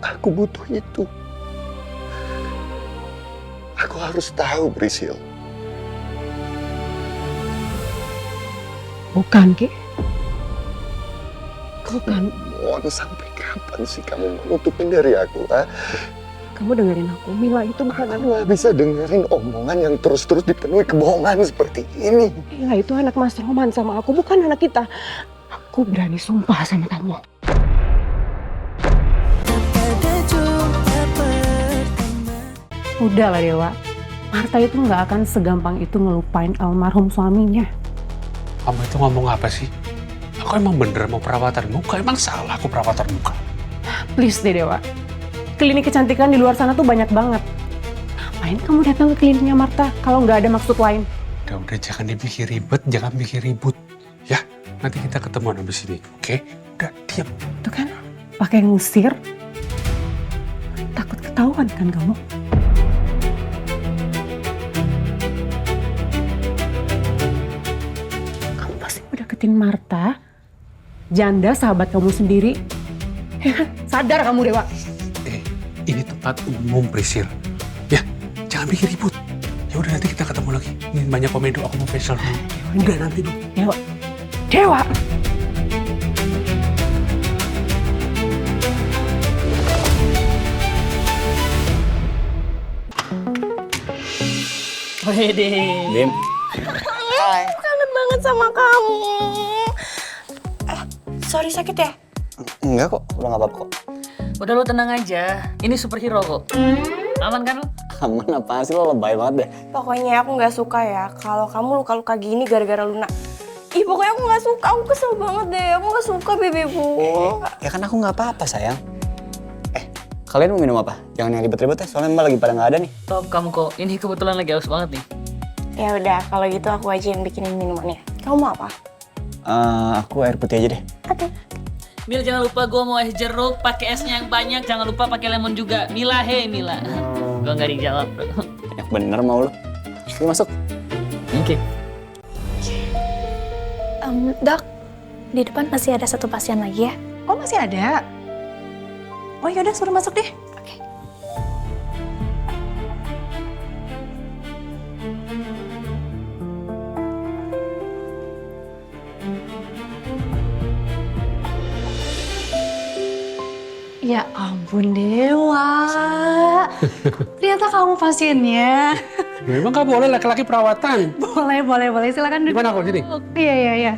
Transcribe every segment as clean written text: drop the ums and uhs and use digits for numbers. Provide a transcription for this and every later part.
Aku butuh itu. Aku harus tahu, Priscil. Bukan, Ki. Bukan. Mohon, sampai kapan sih kamu menutupin dari aku, ha? Kamu dengerin aku. Mila itu bukan Aku nggak bisa dengerin omongan yang terus-terus dipenuhi kebohongan seperti ini. Mila itu anak Mas Roman sama aku, bukan anak kita. Aku berani sumpah sama kamu. Udahlah Dewa. Marta itu nggak akan segampang itu ngelupain almarhum suaminya. Kamu itu ngomong apa sih? Aku emang bener mau perawatan muka, emang salah aku perawatan muka. Please deh Dewa. Klinik kecantikan di luar sana tuh banyak banget. Ngapain kamu datang ke kliniknya Marta kalau nggak ada maksud lain? Udah jangan dibikin ribet, jangan bikin ribut. Ya, nanti kita ketemuan habis ini, oke? Udah, diam. Tuh kan, pakai ngusir. Takut ketahuan kan kamu? Kamu pasti udah deketin Marta, janda sahabat kamu sendiri. Ya kan? Sadar kamu Dewa. Ini tempat umum, Priscil. Ya, jangan bikin ribut. Ya udah nanti kita ketemu lagi. Ini banyak komedo, aku mau facial dulu. Udah nanti dulu. Dewa. Dewa! Wede. Bim. Kangen banget sama kamu. Sorry sakit ya? Enggak kok, udah gak apa-apa kok. Udah lo tenang aja. Ini superhero kok. Aman kan lo? Aman apaan sih, lo lebay banget deh. Pokoknya aku nggak suka ya kalau kamu luka-luka gini gara-gara Luna. Ih pokoknya aku nggak suka, aku kesel banget deh. Aku nggak suka bebebu. Ya kan aku gak apa-apa sayang. Kalian mau minum apa? Jangan yang ribet-ribet ya, soalnya mbak lagi pada gak ada nih. Top kamu kok. Ini kebetulan lagi haus banget nih. Ya udah kalau gitu aku aja yang bikinin minumannya. Kamu mau apa? Aku air putih aja deh. Oke. Mil jangan lupa gue mau es jeruk, pakai esnya yang banyak. Jangan lupa pakai lemon juga. Mila, hei Mila. Gue nggak dijawab. Banyak bener mau lo. Yuk masuk. Oke. Dok, di depan masih ada satu pasien lagi ya? Oh masih ada? Oh yaudah suruh masuk deh. Oke. Ya ampun Dewa. Ternyata kamu pasiennya. Memang gak boleh laki-laki perawatan. Boleh. Silakan duduk. Gimana kok sini? Iya.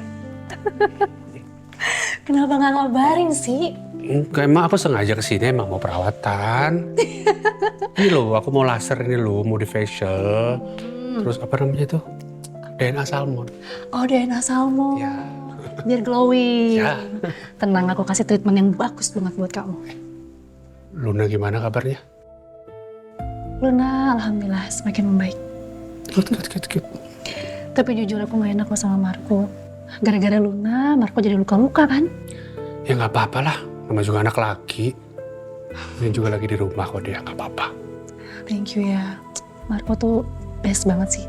Kenapa nggak ngabarin sih? Enggak, emang aku sengaja kesini emang mau perawatan. Ini loh, aku mau laser ini loh, mau di facial. Terus apa namanya itu? DNA salmon. Oh DNA salmon. Ya. Biar glowing. Ya. Tenang, aku kasih treatment yang bagus banget buat kamu. Luna gimana kabarnya? Luna, alhamdulillah semakin membaik. Good. Tapi jujur aku nggak enak kok sama Marco. Gara-gara Luna, Marco jadi luka-luka kan? Ya nggak apa-apa lah, nama juga anak laki. Ini juga lagi di rumah kok dia, nggak apa-apa. Thank you ya. Marco tuh best banget sih.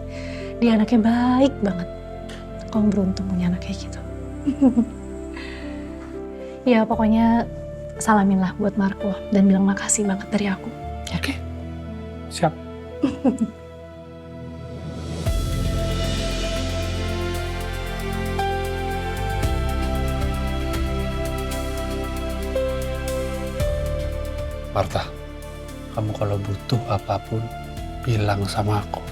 Dia anaknya baik banget. Kamu beruntung punya anak kayak gitu. Ya pokoknya salamin lah buat Marco dan bilang makasih banget dari aku. Oke, siap. Marta, kamu kalau butuh apapun bilang sama aku.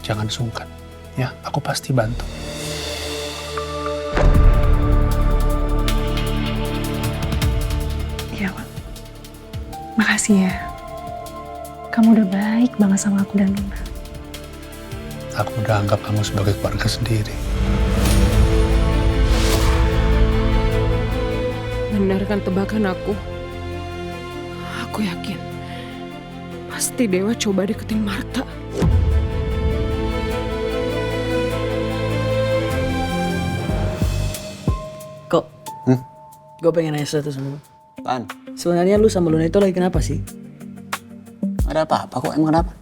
Jangan sungkan, ya aku pasti bantu. Iya Pak. Makasih ya. Kamu udah baik banget sama aku dan Luna. Aku udah anggap kamu sebagai keluarga sendiri. Benar kan tebakan aku? Aku yakin. Pasti Dewa coba deketin Marta. Kok? Gue pengen nanya sesuatu sama lu. Apaan? Sebenarnya lu sama Luna itu lagi kenapa sih? Ada apa-apa kok, emang kenapa?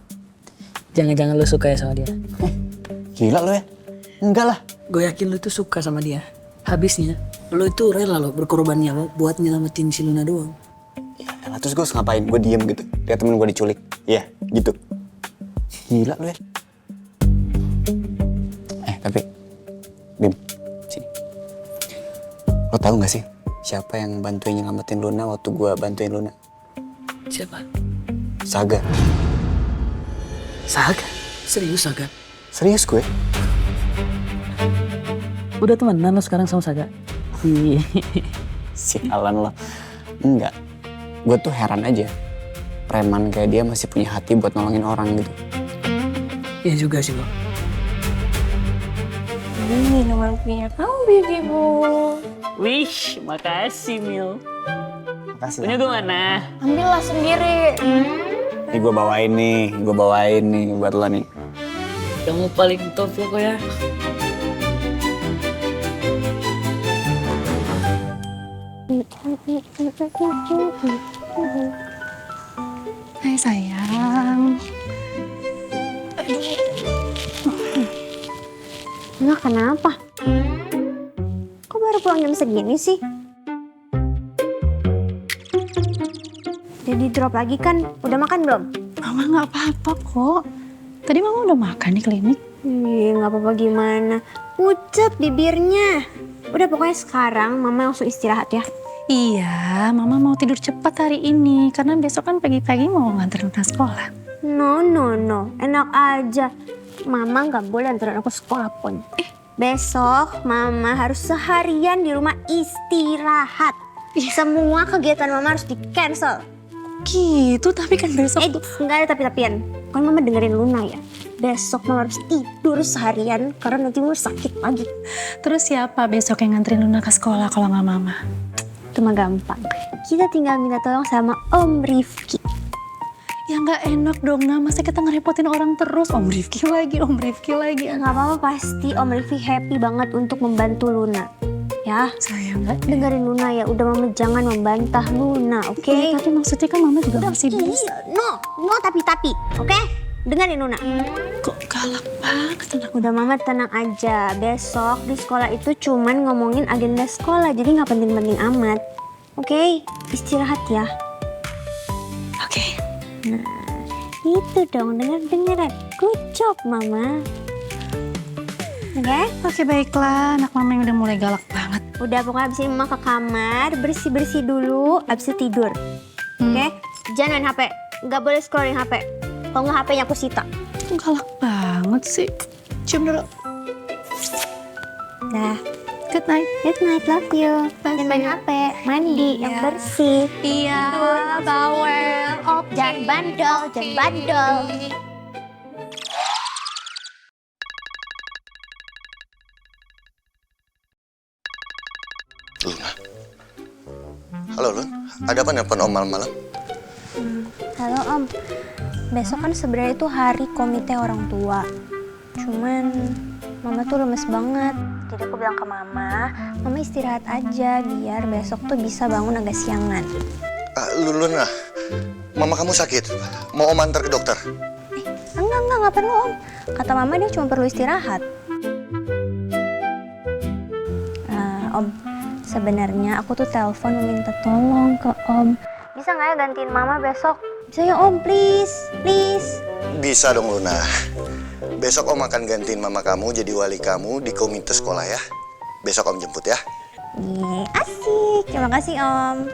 Jangan-jangan lu suka ya sama dia. Gila lo ya? Enggak lah. Gue yakin lu tuh suka sama dia. Habisnya, lu itu rela lo berkorban nyawa buat nyelamatin si Luna doang. Yalah, terus gue harus ngapain? Gue diem gitu, lihat temen gue diculik. Iya, gitu. Gila lu ya. Tapi, Bim, sini. Lo tau gak sih siapa yang bantuin nyelamatin Luna waktu gue bantuin Luna? Siapa? Saga. Saga? Serius Saga? Serius gue? Udah temenan lo sekarang sama Saga? Sialan lo. Enggak. Gue tuh heran aja. Preman kayak dia masih punya hati buat nolongin orang gitu. Iya juga sih lo. Ini minuman punya kamu, Bibi Bu. Wih, makasih Mil. Makasih. Punya gue mana? Ambillah sendiri. Ini gue bawain nih buat lo nih. Kamu paling top lo kok ya. Hai sayang. Nggak kenapa? Kok baru pulang jam segini sih? Jadi drop lagi kan? Udah makan belum? Mama nggak apa-apa kok. Tadi mama udah makan di klinik. Nggak apa-apa gimana. Pucet bibirnya. Udah pokoknya sekarang mama langsung istirahat ya. Iya, mama mau tidur cepat hari ini karena besok kan pagi-pagi mau nganterin ke sekolah. No, enak aja. Mama nggak boleh anterin aku sekolah pun. Besok mama harus seharian di rumah istirahat. Semua kegiatan mama harus di-cancel. Gitu, tapi kan besok tuh. Nggak ada tapi-tapian. Kan mama dengerin Luna ya. Besok mama harus tidur seharian karena nanti mama sakit lagi. Terus siapa besok yang nganterin Luna ke sekolah kalau nggak mama? Itu mah gampang. Kita tinggal minta tolong sama Om Rifki. Ya nggak enak dong, Nah. Masa kita ngerepotin orang terus? Om Rifki lagi. Nggak apa-apa, pasti Om Rifki happy banget untuk membantu Luna. Ya, Sayang, nggak? dengerin Luna ya. Udah mama jangan membantah Luna, oke? Iya, tapi maksudnya kan mama juga masih bisa. No tapi, oke? Dengerin Luna. Kok galak banget anak. Udah mama tenang aja. Besok di sekolah itu cuman ngomongin agenda sekolah, jadi nggak penting-penting amat. Oke? Istirahat ya. Oke. Nah, itu dong, dengeran. Good job, Mama. Oke? Oke, baiklah. Anak mama yang udah mulai galak banget. Udah, pokoknya abis ini Mama ke kamar, bersih-bersih dulu, abis itu tidur. Oke? Jangan main HP. Nggak boleh scrolling HP. Kalau nggak HP-nya aku sita. Galak banget sih. Cium dulu. Dah. Good night. Good night, love you. Jangan main HP, mandi yang bersih. Iya, bawel. Jangan bandel. Luna. Halo Lun, ada apa nelpon Om malam-malam? Halo Om, besok kan sebenarnya itu hari komite orang tua. Cuman Mama tuh lemes banget. Jadi aku bilang ke Mama istirahat aja biar besok tuh bisa bangun agak siangan. Luna, mama kamu sakit. Mau Om antar ke dokter? Enggak perlu Om. Kata Mama dia cuma perlu istirahat. Om, sebenarnya aku tuh telepon meminta tolong ke Om. Bisa nggak ya gantiin Mama besok? Bisa ya Om, please. Bisa dong Luna. Besok Om akan gantiin mama kamu jadi wali kamu di komite sekolah ya. Besok Om jemput ya. Asik. Terima kasih Om.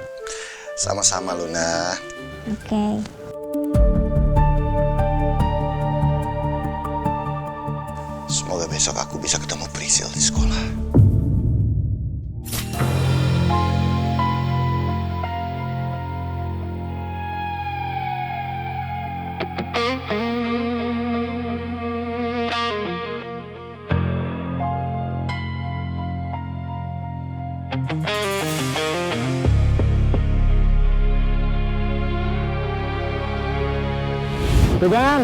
Sama-sama Luna. Oke. Semoga besok aku bisa ketemu Prisil di sekolah. Bang.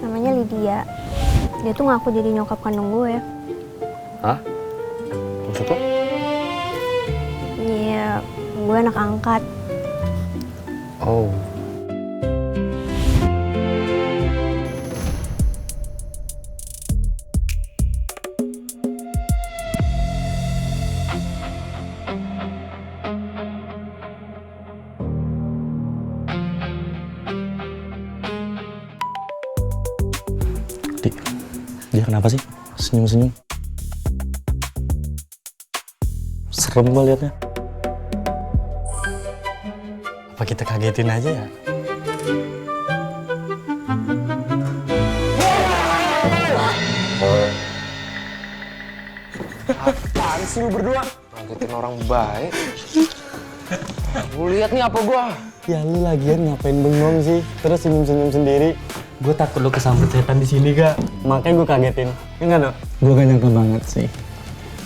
Namanya Lydia. Dia tuh ngaku jadi nyokap kandung gue. Hah? Maksud lo? Iya, gue anak angkat. Oh, Dia kenapa sih? Senyum-senyum. Serem gue liatnya. Apa kita kagetin aja ya? Apaan sih lu berdua? Ngagetin orang baik. Lu lihat nih apa gua? Ya lu lagian ngapain bengong sih? Terus senyum-senyum sendiri. Gue takut lu kesambet setan di sini, Kak. Makanya gue kagetin. Ya enggak, Dok? Gue gak nyangka banget sih.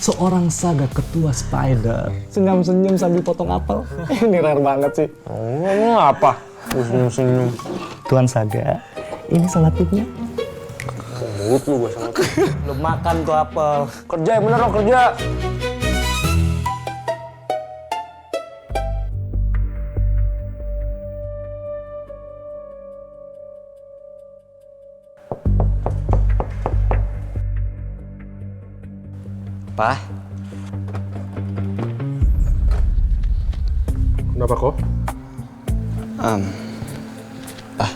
Seorang Saga ketua Spider senyum-senyum sambil potong apel. Ini rare banget sih. Lu apa? Lu senyum-senyum. Tuan Saga, ini salatiknya. Mulut lu gua sama tuh. Lu makan tuh apel. Kerja yang bener lo kerja. Pak, Kenapa kok? Pak,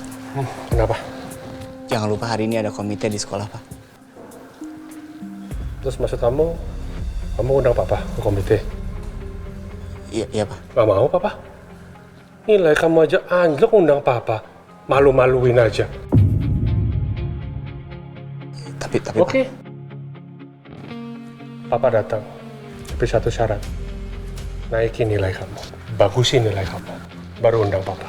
Kenapa? jangan lupa hari ini ada komite di sekolah, Pak. Terus maksud kamu undang papa ke komite? Iya, Pak. Gak mau papa? Nilai kamu aja anjlok undang papa. Malu-maluin aja. Tapi Oke. Papa datang. Tapi satu syarat. Naikin nilai kamu. Bagusin nilai kamu. Baru undang papa.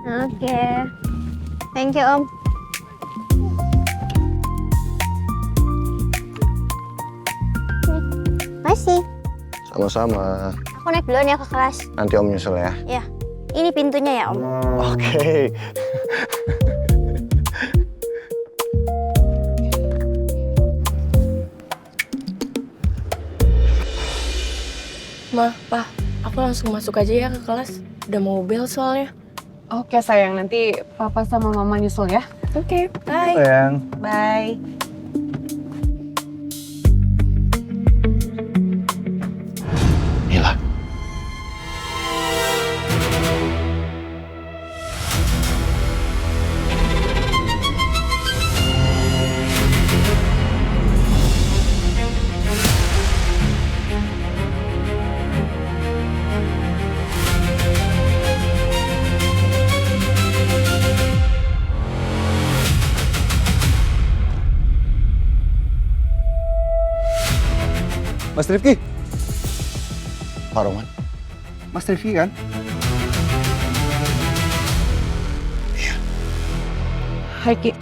Oke. Thank you, Om. Masih. Sama-sama. Aku naik duluan ya ke kelas. Nanti Om nyusul ya. Ya. Ini pintunya ya, Om. Oke. Ma, Pa, aku langsung masuk aja ya ke kelas. Udah mau bel soalnya. Oke sayang, nanti papa sama mama nyusul ya. Oke, bye. Sayang. Bye. Mila. Mas Rifki. Pak Roman. Mas Rifki kan? Hai Ki.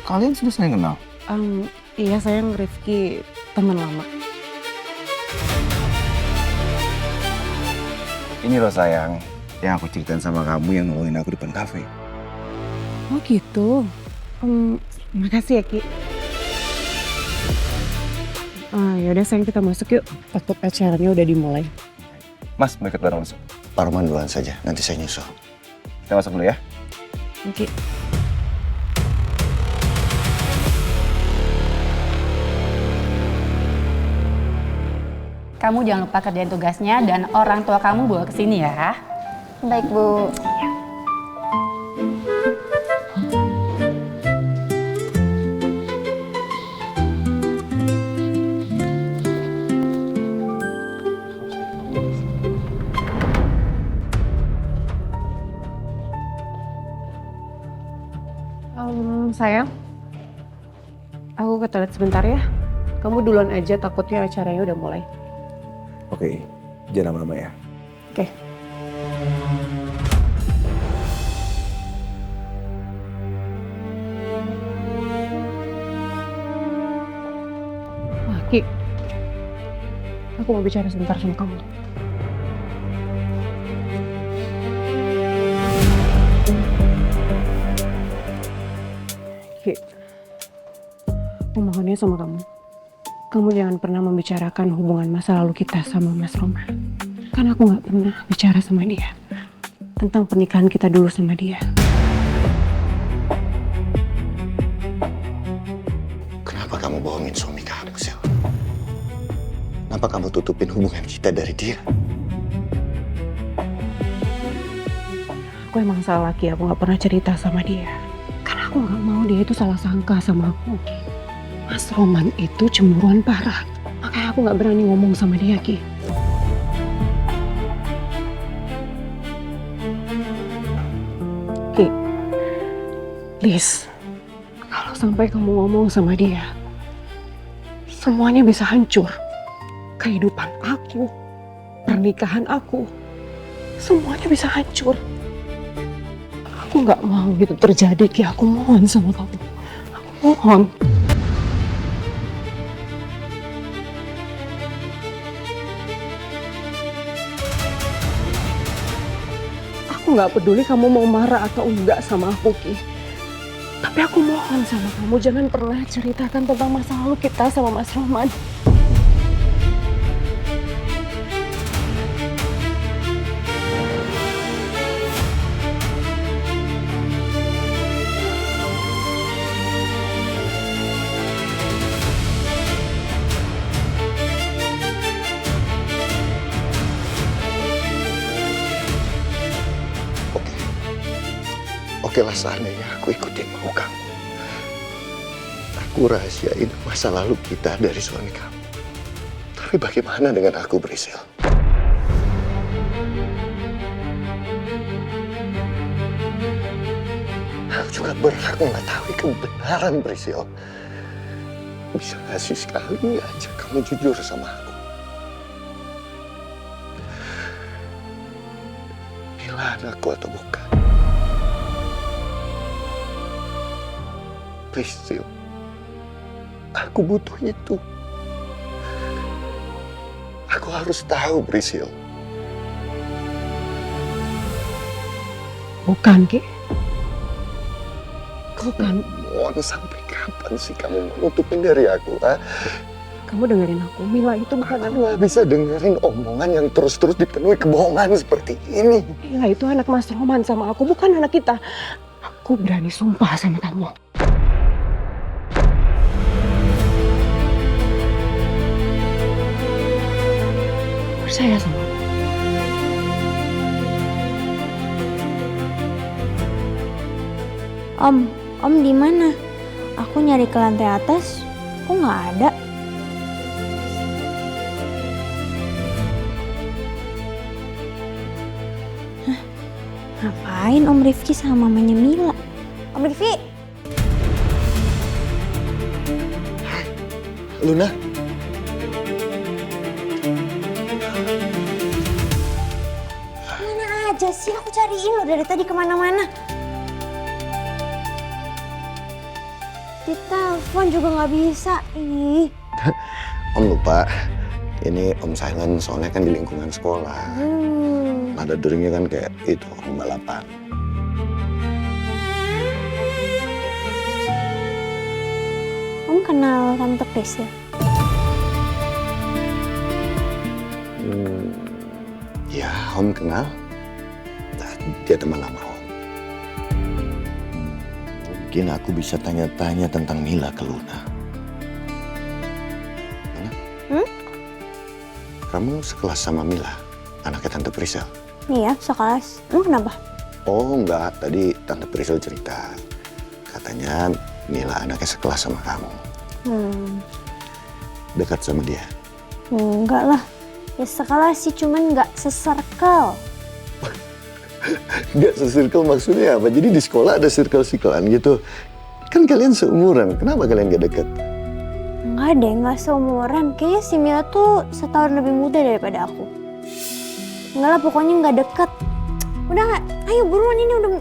Kalian sudah saling kenal? Iya sayang, Rifki teman lama. Ini loh sayang, yang aku ceritain sama kamu yang nolongin aku di depan kafe. Oh gitu. Makasih ya Ki. Yaudah sayang, kita masuk yuk. Takut acaranya udah dimulai. Mas, mau ikut bareng masuk? Pak Roman duluan saja, nanti saya nyusul. Kita masuk dulu ya. Oke. Kamu jangan lupa kerjain tugasnya dan orang tua kamu bawa ke sini ya. Baik, Bu. Sayang, aku ke toilet sebentar ya. Kamu duluan aja, takutnya acaranya udah mulai. Oke, jangan lama-lama ya. Oke. Wah, Ki. Aku mau bicara sebentar sama kamu. Ki, aku mohonnya sama kamu. Kamu jangan pernah membicarakan hubungan masa lalu kita sama Mas Roma. Karena aku nggak pernah bicara sama dia tentang pernikahan kita dulu sama dia. Kenapa kamu bohongin suami kamu, Sil? Kenapa kamu tutupin hubungan kita dari dia? Aku emang salah, Ki. Aku gak pernah cerita sama dia. Karena aku gak mau dia itu salah sangka sama aku. Mas Roman itu cemburuan parah. Makanya aku gak berani ngomong sama dia, Ki. Ki, please. Kalau sampai kamu ngomong sama dia, semuanya bisa hancur. Kehidupan aku, pernikahan aku, semuanya bisa hancur. Aku nggak mau gitu terjadi, Ki. Aku mohon sama kamu. Aku mohon. Aku nggak peduli kamu mau marah atau enggak sama aku, Ki. Tapi aku mohon sama kamu, jangan pernah ceritakan tentang masa lalu kita sama Mas Roman. Oke lah, seandainya aku ikutin mau kamu. Aku rahasiain masa lalu kita dari suami kamu. Tapi bagaimana dengan aku, Priscil? Aku juga berhak mengetahui kebenaran, Priscil. Bisa gak sih sekali aja kamu jujur sama aku? Mila anakku atau bukan? Priscil, aku butuh itu. Aku harus tahu, Priscil. Bukan, Ki. Bukan. Mohon, sampai kapan sih kamu menutupin dari aku, ha? Kamu dengerin aku. Mila itu bukan Aku nggak bisa dengerin omongan yang terus-terus dipenuhi kebohongan seperti ini. Mila itu anak Mas Roman sama aku, bukan anak kita. Aku berani sumpah sama kamu. Percaya sama aku. Om di mana? Aku nyari ke lantai atas, kok nggak ada? Hah, ngapain Om Rifki sama mamanya Mila? Om Rifki? Luna? Mana aja sih? Aku cariin lo dari tadi kemana-mana. Ditelepon juga nggak bisa. Ih. Om lupa, ini Om silent soalnya kan di lingkungan sekolah. Nada deringnya kan kayak itu, orang balapan. Om kenal Tante Pris ya? Ya, Om kenal. Nah, dia teman lama Om. Mungkin aku bisa tanya-tanya tentang Mila ke Luna. Luna? Kamu sekelas sama Mila, anaknya Tante Priscil? Iya, sekelas. Emang kenapa? Oh enggak, tadi Tante Priscil cerita. Katanya Mila anaknya sekelas sama kamu. Dekat sama dia? Enggak lah. Ya sekelas sih, cuman nggak se-circle. Nggak se-circle maksudnya apa? Jadi di sekolah ada circle-circlean gitu? Kan kalian seumuran, kenapa kalian gak deket? Enggak deh, nggak seumuran. Kayaknya si Mila tuh setahun lebih muda daripada aku. Enggak lah, pokoknya nggak deket. Udah, ayo buruan, ini udah...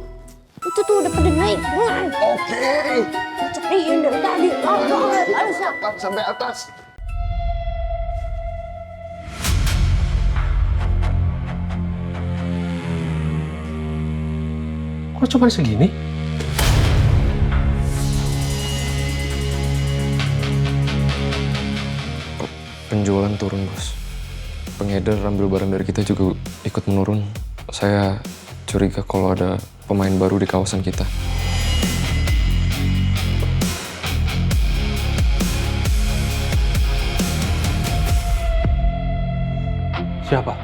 Itu tuh udah pada naik. Oke. Cariin dari tadi. Sampai atas. Kok cuma segini? Penjualan turun, Bos. Pengedar ambil barang dari kita juga ikut menurun. Saya curiga kalau ada pemain baru di kawasan kita. Siapa?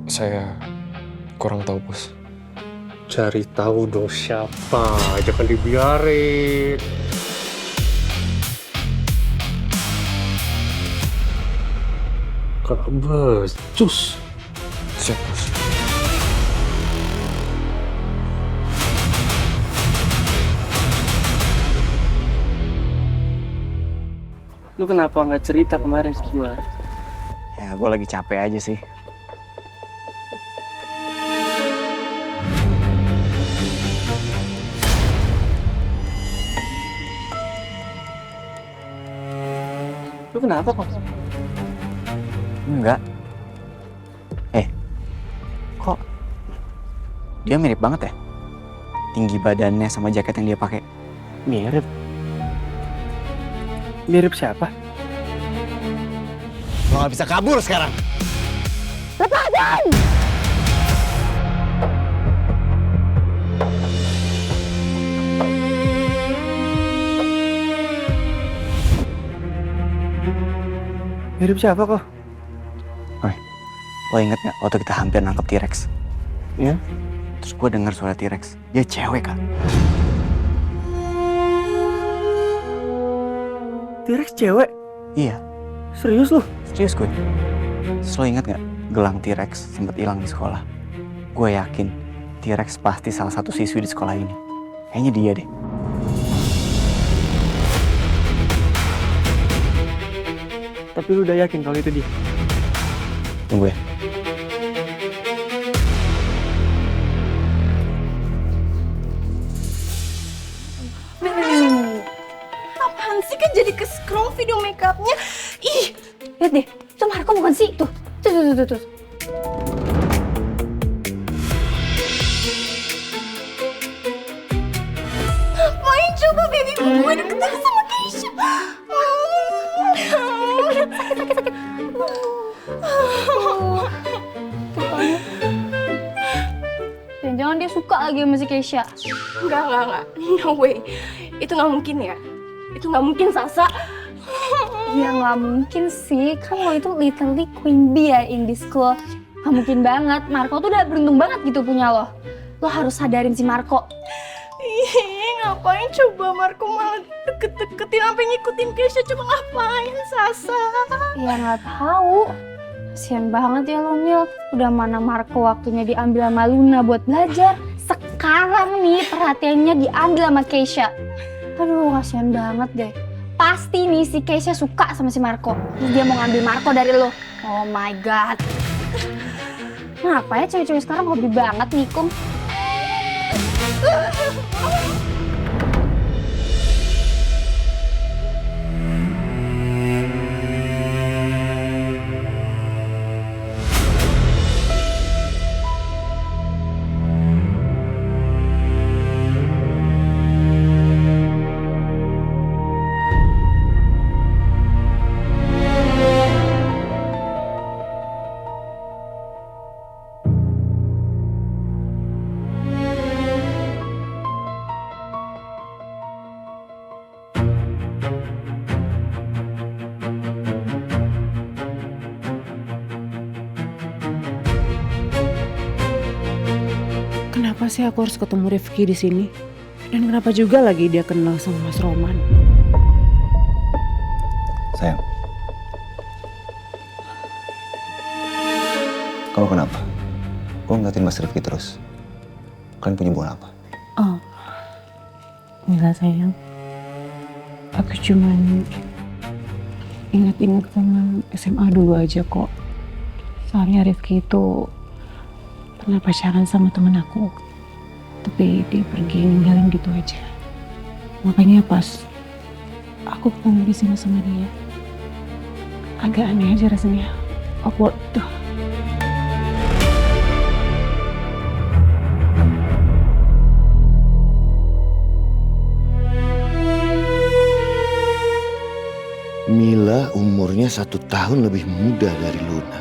Saya kurang tahu, Bos. Cari tahu dong siapa, jangan dibiarin. Kalau becus. Siap, Bos. Lu kenapa nggak cerita kemarin ke gue? Ya, gue lagi capek aja sih. Lu kenapa kok? Enggak. Kok dia mirip banget ya? Tinggi badannya sama jaket yang dia pakai. Mirip. Mirip siapa? Lo gak bisa kabur sekarang. Lepasin! Mirip siapa kok? Lo inget gak waktu kita hampir nangkep T-Rex? Iya. Terus gue dengar suara T-Rex. Dia cewek, Kak. T-Rex cewek? Iya. Serius lu? Serius gue. Terus lo inget gak gelang T-Rex sempat hilang di sekolah? Gue yakin T-Rex pasti salah satu siswi di sekolah ini. Kayaknya dia deh. Tapi lu udah yakin kalau itu dia? Tunggu ya. Apaan sih, kan jadi ke-scroll video makeupnya. Ih, Lihat deh, itu Marco bukan sih? Tuh. ngapain coba baby gue deket sama Keisha? Jangan-jangan dia suka lagi sama si Keisha. Enggak. No way. Itu nggak mungkin ya. Itu nggak mungkin, Sasa. Ya nggak mungkin sih, kan lo itu literally queen bee ya in this school. Nggak mungkin banget, Marco tuh udah beruntung banget gitu punya lo. Lo harus sadarin si Marco. Ih, ngapain coba Marco malah deket-deketin sampai ngikutin Keisha, coba ngapain, Sasa? Ya nggak tahu. Kasian banget ya lo, Mil. Udah mana Marco waktunya diambil sama Luna buat belajar. Sekarang nih perhatiannya diambil sama Keisha. Aduh, kasian banget deh. Pasti nih si Keisha suka sama si Marco. Terus dia mau ngambil Marco dari lo. Oh my god. Kenapa ya cewek-cewek sekarang hobi banget nikung? Kenapa sih aku harus ketemu Rifki di sini? Dan kenapa juga lagi dia kenal sama Mas Roman? Sayang. Kamu kenapa? Kok ngeliatin Mas Rifki terus? Kalian punya hubungan apa? Oh, enggak sayang. Aku cuman ingat-ingat sama SMA dulu aja kok. Soalnya Rifki itu pernah pacaran sama temen aku. Tapi dia pergi ninggalin gitu aja. Makanya pas aku ketemu di sini sama dia, agak aneh aja rasanya. Awkward tuh. Mila umurnya 1 tahun lebih muda dari Luna.